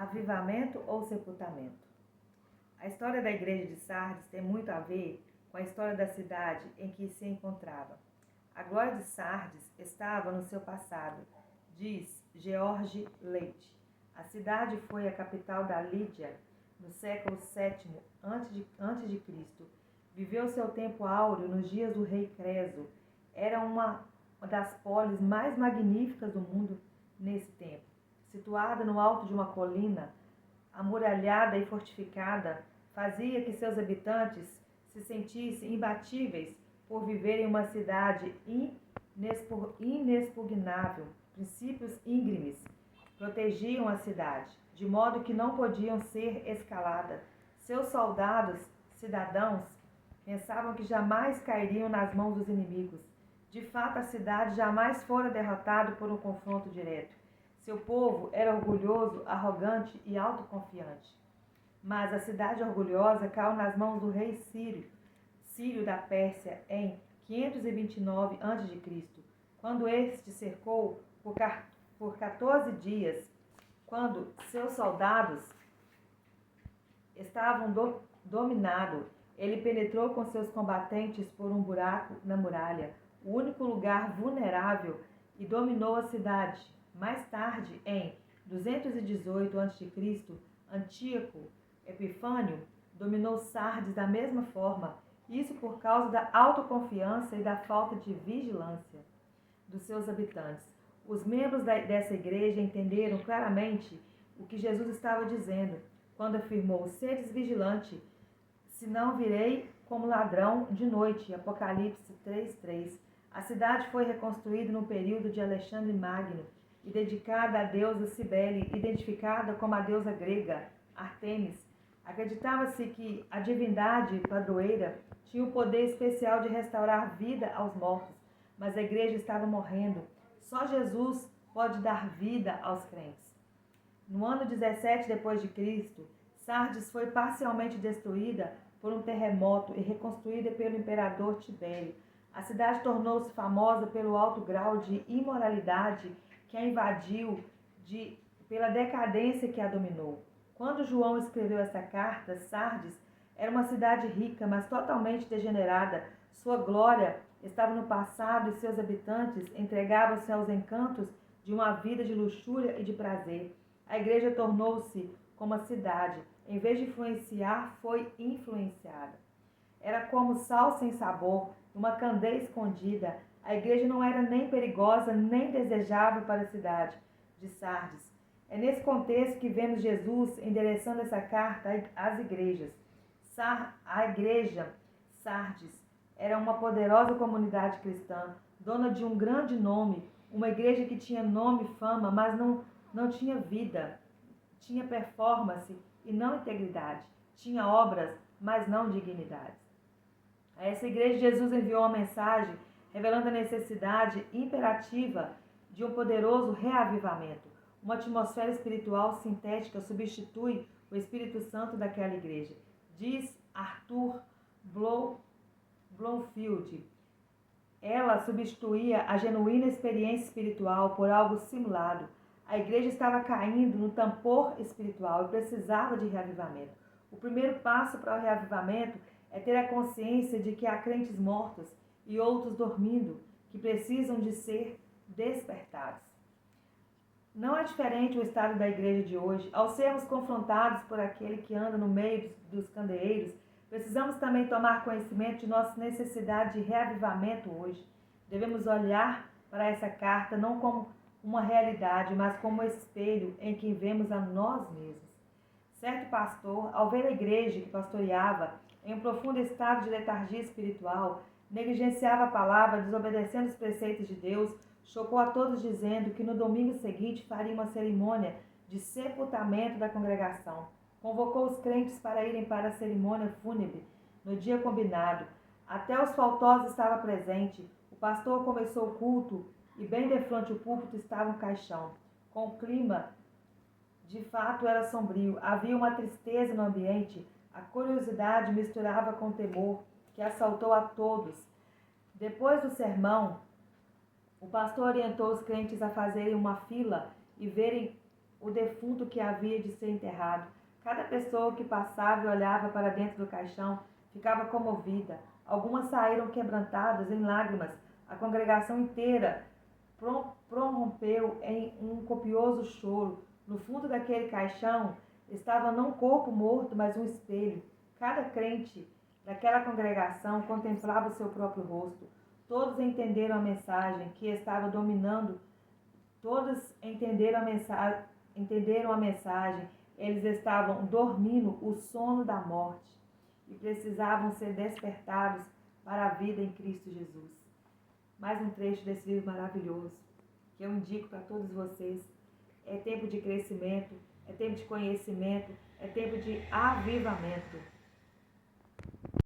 Avivamento ou sepultamento? A história da igreja de Sardes tem muito a ver com a história da cidade em que se encontrava. A glória de Sardes estava no seu passado, diz George Leite. A cidade foi a capital da Lídia no século VII a.C. Viveu seu tempo áureo nos dias do rei Creso. Era uma das polis mais magníficas do mundo nesse tempo. Situada no alto de uma colina, amuralhada e fortificada, fazia que seus habitantes se sentissem imbatíveis por viverem em uma cidade inexpugnável. Princípios íngremes protegiam a cidade, de modo que não podiam ser escalada. Seus soldados, cidadãos, pensavam que jamais cairiam nas mãos dos inimigos. De fato, a cidade jamais fora derrotada por um confronto direto. Seu povo era orgulhoso, arrogante e autoconfiante. Mas a cidade orgulhosa caiu nas mãos do rei Sírio da Pérsia, em 529 a.C., quando este cercou por 14 dias. Quando seus soldados estavam dominados, ele penetrou com seus combatentes por um buraco na muralha, o único lugar vulnerável, e dominou a cidade. Mais tarde, em 218 a.C., Antíoco Epifânio dominou Sardes da mesma forma, isso por causa da autoconfiança e da falta de vigilância dos seus habitantes. Os membros dessa igreja entenderam claramente o que Jesus estava dizendo, quando afirmou: sedes vigilante, senão virei como ladrão de noite. Apocalipse 3:3. A cidade foi reconstruída no período de Alexandre Magno e dedicada à deusa Cibele, identificada como a deusa grega Ártemis. Acreditava-se que a divindade padroeira tinha o poder especial de restaurar vida aos mortos, mas a igreja estava morrendo. Só Jesus pode dar vida aos crentes. No ano 17 d.C., Sardes foi parcialmente destruída por um terremoto e reconstruída pelo imperador Tibério. A cidade tornou-se famosa pelo alto grau de imoralidade que a invadiu, pela decadência que a dominou. Quando João escreveu essa carta, Sardes era uma cidade rica, mas totalmente degenerada. Sua glória estava no passado e seus habitantes entregavam-se aos encantos de uma vida de luxúria e de prazer. A igreja tornou-se como a cidade. Em vez de influenciar, foi influenciada. Era como sal sem sabor, uma candeia escondida. A igreja não era nem perigosa, nem desejável para a cidade de Sardes. É nesse contexto que vemos Jesus endereçando essa carta às igrejas. A igreja Sardes era uma poderosa comunidade cristã, dona de um grande nome, uma igreja que tinha nome e fama, mas não tinha vida, tinha performance e não integridade, tinha obras, mas não dignidade. A essa igreja, Jesus enviou uma mensagem revelando a necessidade imperativa de um poderoso reavivamento. Uma atmosfera espiritual sintética substitui o Espírito Santo daquela igreja. Diz Arthur Bloomfield. Ela substituía a genuína experiência espiritual por algo simulado. A igreja estava caindo no tampor espiritual e precisava de reavivamento. O primeiro passo para o reavivamento é ter a consciência de que há crentes mortos e outros dormindo, que precisam de ser despertados. Não é diferente o estado da igreja de hoje. Ao sermos confrontados por aquele que anda no meio dos candeeiros, precisamos também tomar conhecimento de nossa necessidade de reavivamento hoje. Devemos olhar para essa carta não como uma realidade, mas como um espelho em que vemos a nós mesmos. Certo pastor, ao ver a igreja que pastoreava em um profundo estado de letargia espiritual, negligenciava a palavra, desobedecendo os preceitos de Deus, chocou a todos dizendo que no domingo seguinte faria uma cerimônia de sepultamento da congregação. Convocou os crentes para irem para a cerimônia fúnebre no dia combinado. Até os faltosos estavam presentes. O pastor começou o culto e bem defronte ao púlpito estava um caixão. Com o clima, de fato, era sombrio. Havia uma tristeza no ambiente. A curiosidade misturava com o temor que assaltou a todos. Depois do sermão, o pastor orientou os crentes a fazerem uma fila e verem o defunto que havia de ser enterrado. Cada pessoa que passava e olhava para dentro do caixão ficava comovida. Algumas saíram quebrantadas em lágrimas. A congregação inteira prorrompeu em um copioso choro. No fundo daquele caixão estava não um corpo morto, mas um espelho. Cada crente daquela congregação contemplava o seu próprio rosto. Todos entenderam a mensagem que estava dominando. Todos entenderam a mensagem. Eles estavam dormindo o sono da morte e precisavam ser despertados para a vida em Cristo Jesus. Mais um trecho desse livro maravilhoso que eu indico para todos vocês. É tempo de crescimento, é tempo de conhecimento, é tempo de avivamento.